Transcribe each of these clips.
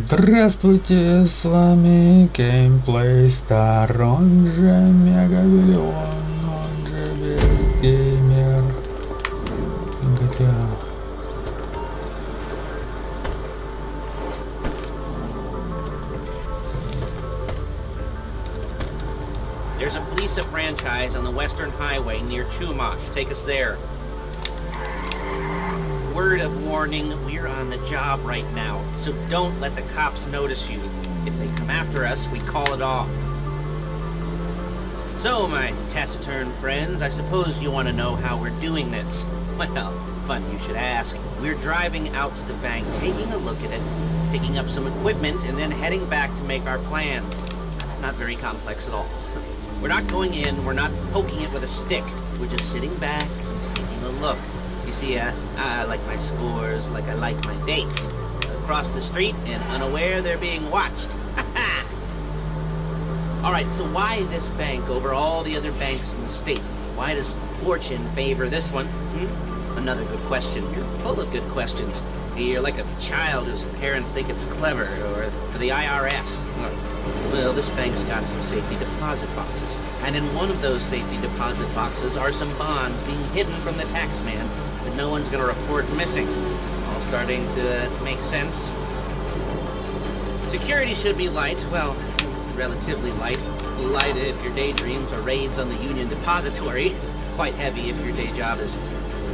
Здравствуйте, с вами Gameplay Star, он же MegabillioN, он же Best Gamer GTA. There's a Fleeca franchise on the Western Highway near Chumash. Take us there. Word of warning, we're on the job right now, so don't let the cops notice you. If they come after us, we call it off. So, my taciturn friends, I suppose you want to know how we're doing this. Well, fun you should ask. We're driving out to the bank, taking a look at it, picking up some equipment, and then heading back to make our plans. Not very complex at all. We're not going in, we're not poking it with a stick. We're just sitting back and taking a look. You see, I like my scores like I like my dates. Across the street and unaware they're being watched. Alright, so why this bank over all the other banks in the state? Why does fortune favor this one? Another good question. You're full of good questions. You're like a child whose parents think it's clever, or the IRS. Well, this bank's got some safety deposit boxes, and in one of those safety deposit boxes are some bonds being hidden from the tax man that no one's gonna report missing. All starting to make sense? Security should be light, well, relatively light. Light if your daydreams are raids on the Union Depository. Quite heavy if your day job is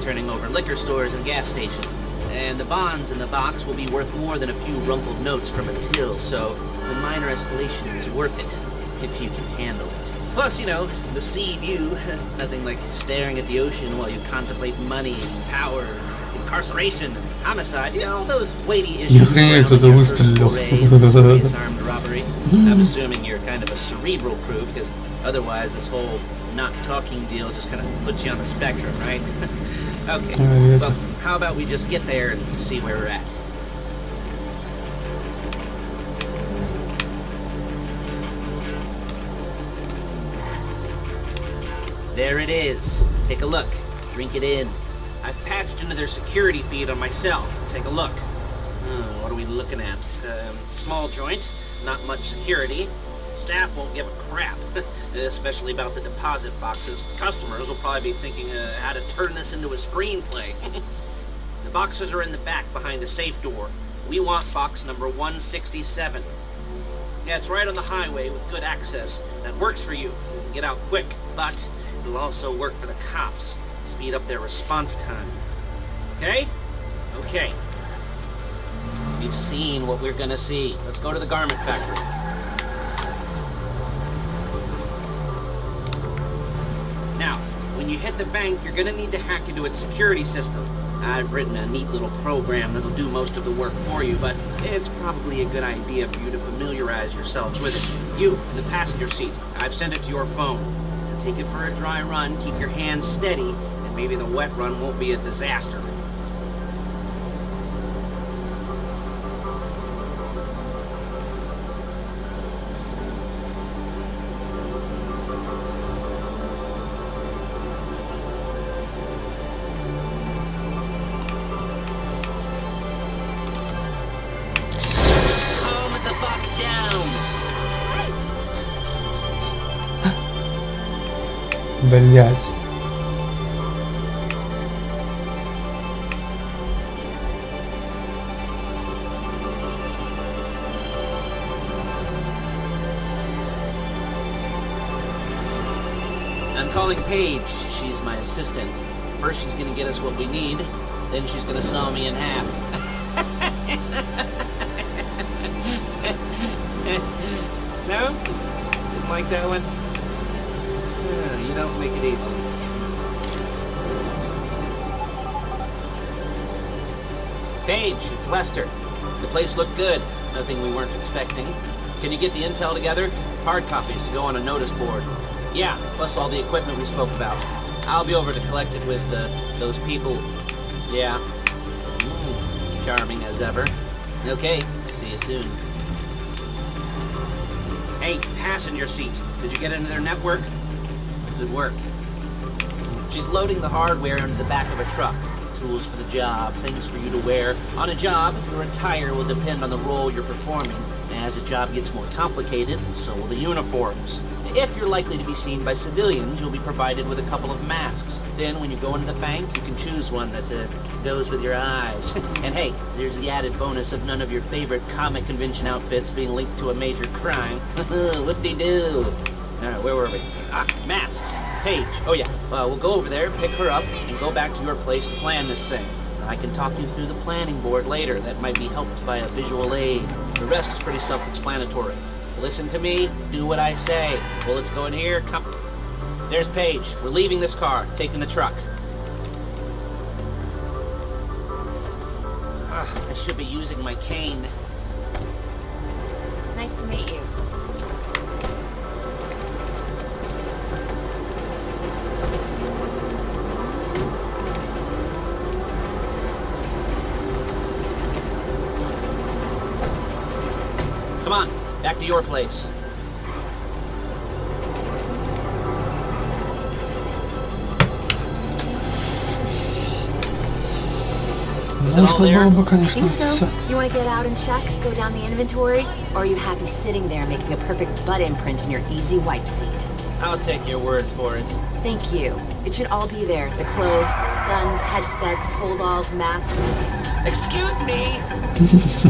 turning over liquor stores and gas stations. And the bonds in the box will be worth more than a few rumpled notes from a till, so the minor escalation is worth it, if you can handle it. Plus, you know, the sea view, nothing like staring at the ocean while you contemplate money, power, incarceration, homicide, you know, all those weighty issues surrounding your first foray into serious armed robbery. I'm assuming you're kind of a cerebral crew, because otherwise this whole not talking deal just kind of puts you on the spectrum, right? Okay, well, how about we just get there and see where we're at? There it is. Take a look. Drink it in. I've patched into their security feed on myself. Take a look. What are we looking at? Small joint, not much security. Staff won't give a crap, especially about the deposit boxes. Customers will probably be thinking how to turn this into a screenplay. The boxes are in the back behind the safe door. We want box number 167. Yeah, it's right on the highway with good access. That works for you. Get out quick, but it'll also work for the cops. Speed up their response time. Okay? Okay. We've seen what we're gonna see. Let's go to the garment factory. Now, when you hit the bank, you're gonna need to hack into its security system. I've written a neat little program that'll do most of the work for you, but it's probably a good idea for you to familiarize yourselves with it. You, in the passenger seat, I've sent it to your phone. Take it for a dry run, keep your hands steady, and maybe the wet run won't be a disaster. Блять. I'm calling Paige. She's my assistant. First she's gonna get us what we need, then she's gonna saw me in half. No? Didn't like that one? You don't make it easy. Paige, it's Lester. The place looked good. Nothing we weren't expecting. Can you get the intel together? Hard copies to go on a notice board. Yeah, plus all the equipment we spoke about. I'll be over to collect it with those people. Yeah. Charming as ever. Okay, see you soon. Hey, passenger seat. Did you get into their network? Good work. She's loading the hardware into the back of a truck. tools for the job, things for you to wear. On a job, your attire will depend on the role you're performing. As the job gets more complicated, so will the uniforms. If you're likely to be seen by civilians, you'll be provided with a couple of masks. Then when you go into the bank, you can choose one that goes with your eyes. And hey, there's the added bonus of none of your favorite comic convention outfits being linked to a major crime. Whoop-de-doo. Alright, where were we? Masks. Paige. Oh yeah, we'll go over there, pick her up, and go back to your place to plan this thing. I can talk you through the planning board later. That might be helped by a visual aid. The rest is pretty self-explanatory. Listen to me, do what I say. Bullets go in here, come... There's Paige. We're leaving this car, taking the truck. I should be using my cane. Nice to meet you. Come on, back to your place. Можно было бы, конечно, Think so? всё. You want to get out and check, go down the inventory, or are you happy sitting there making a perfect butt imprint in your easy wipe seat? I'll take your word for it. Thank you. It should all be there. The clothes, guns, headsets, holdalls, masks. Excuse me!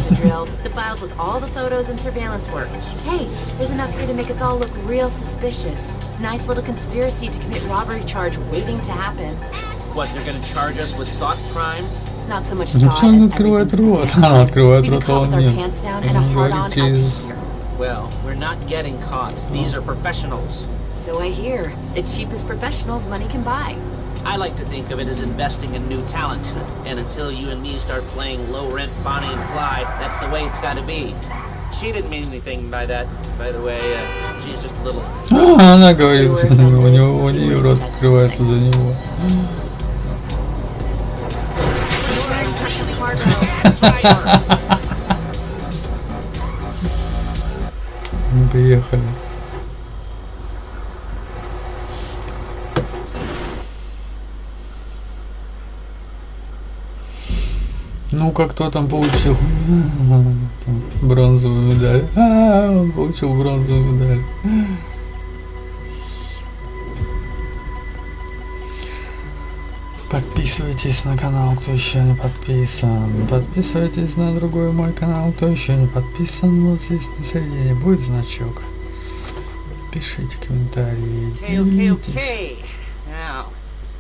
The drill. The files with all the photos and surveillance work. Hey, there's enough here to make us all look real suspicious. Nice little conspiracy to commit robbery charge waiting to happen. What, they're gonna charge us with thought crime? Not so much Зачем thought он as открывает everything. рот? Она открывает Maybe рот, а caught он with our нет. pants down Он and a не hard-on говорит out через... here. Well, we're not getting caught. These are professionals. So I hear. The cheapest professionals money can buy. I like to think of it as investing in new talent. And until you and me start playing low-rent Bonnie and Clyde, that's the way it's gotta be. She didn't mean anything by that, by the way. She's just a little... Она говорит, у нее рот открывается за него. Мы приехали. Ну-ка, кто там получил бронзовую медаль? Он получил бронзовую медаль. Подписывайтесь на канал, кто еще не подписан. Подписывайтесь на другой мой канал, кто еще не подписан. Вот здесь на середине будет значок. Пишите комментарии. Делитесь. Okay. Now,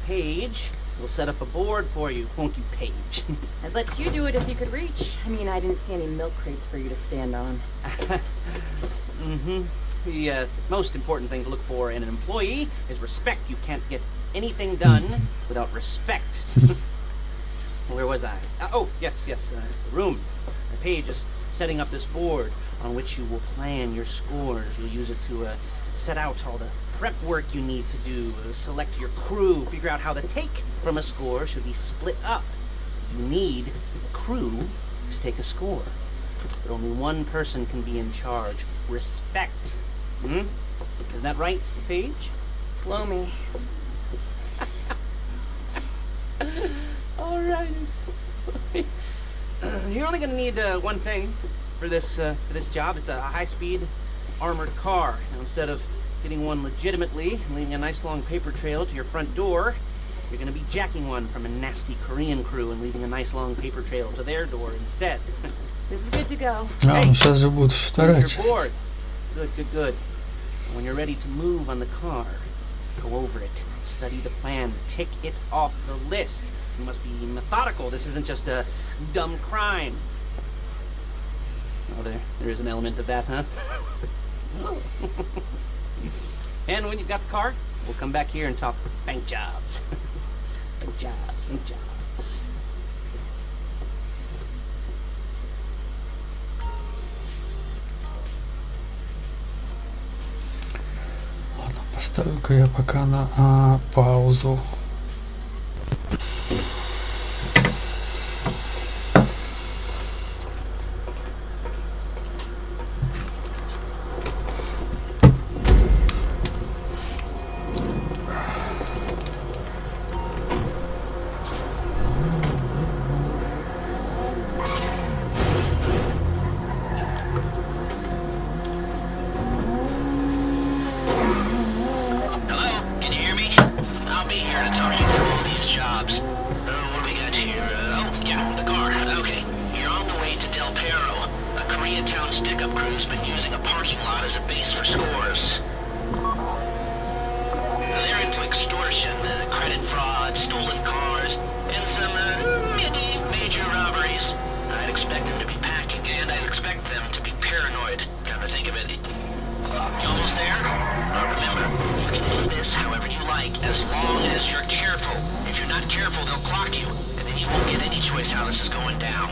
Paige, we'll set up a board for you, won't you, Paige? I'd let you do it if you could reach. I mean, I didn't see any milk crates for you to stand on. Mm-hmm. The most important thing to look for in an employee is respect. You can't get anything done without respect. Where was I? Oh, yes, the room. Paige is setting up this board on which you will plan your scores. You'll use it to set out all the prep work you need to do, select your crew, figure out how the take from a score should be split up. So you need a crew to take a score. But only one person can be in charge. Respect. Hmm? Isn't that right, Paige? Blow me. All right. You're only gonna need one thing for this job. It's a high-speed armored car. Now, instead of getting one legitimately and leaving a nice long paper trail to your front door, you're gonna be jacking one from a nasty Korean crew and leaving a nice long paper trail to their door instead. This is good to go. Ну сейчас же будет вторая You're часть. bored. Good. When you're ready to move on the car, go over it, study the plan, tick it off the list. You must be methodical. This isn't just a dumb crime. Oh, there is an element of that, huh? And when you've got the car, we'll come back here and talk bank jobs. Bank jobs. Поставлю-ка я пока на паузу. One stick-up crew's been using a parking lot as a base for scores. They're into extortion, credit fraud, stolen cars, and some major robberies. I'd expect them to be packing, and I'd expect them to be paranoid. Come to think of it. You almost there? Remember, you can do this however you like, as long as you're careful. If you're not careful, they'll clock you, and then you won't get any choice how this is going down.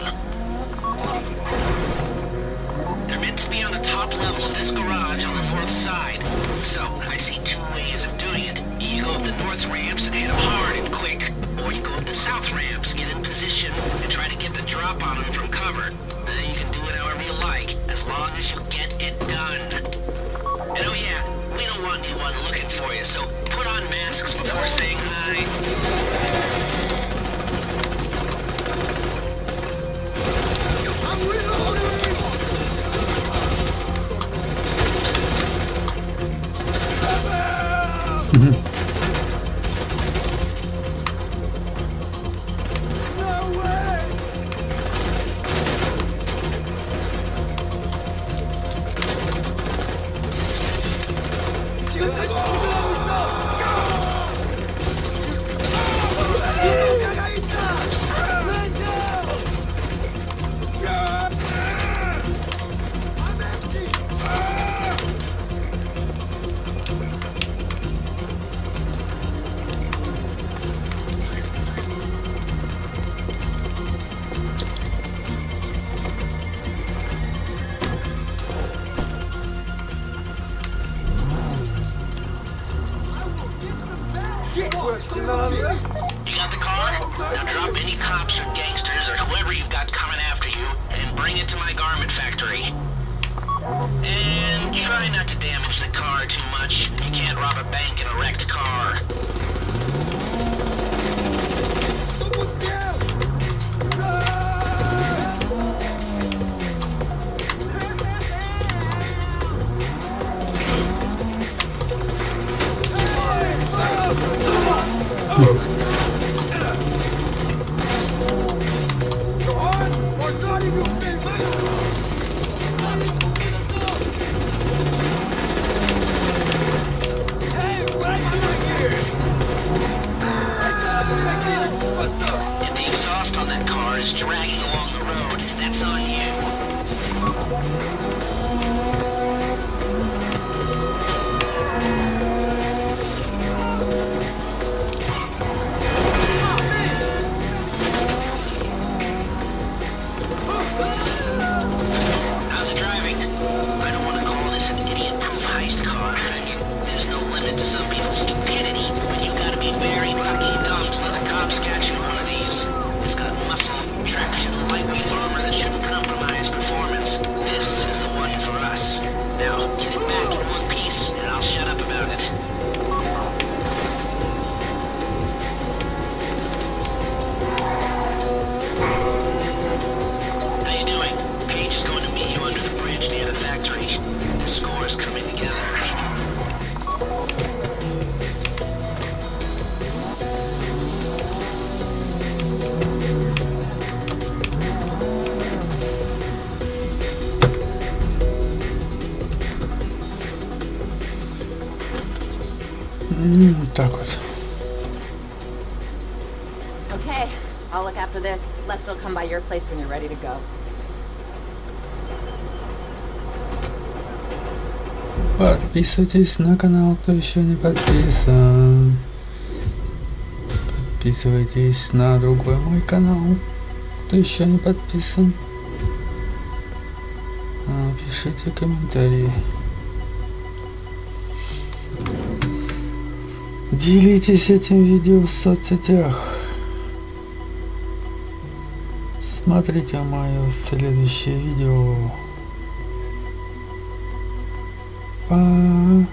They're meant to be on the top level of this garage on the north side. So, I see two ways of doing it. You go up the north ramps and hit them hard and quick, or you go up the south ramps, get in position, and try to get the drop on them from cover. You can do it however you like, as long as you get it done. And oh yeah, we don't want anyone looking for you, so put on masks before saying hi. You got the car? Now drop any cops or gangsters or whoever you've got coming after you and bring it to my garment factory. And try not to damage the car too much. You can't rob a bank in a wrecked car. If the exhaust on that car is dragging along the road, that's on you. How's it driving? I don't want to call this an idiot-proof heist car. I mean, there's no limit to some people's stupidity, but you gotta be very fucking dumb to let the cops catch you in one of these. It's got muscle, traction, lightweight armor that shouldn't compromise performance. This is the one for us. Now, get it back in one piece, and I'll shut up about it. How you doing? Paige is going to meet you under the bridge near the factory. The score is coming together. Вот так вот. Okay, I'll look after this. Lester will come by your place when you're ready to go. Подписывайтесь на канал, кто еще не подписан. Подписывайтесь на другой мой канал, кто еще не подписан. Пишите комментарии. Делитесь этим видео в соцсетях. Смотрите мое следующее видео. Пока.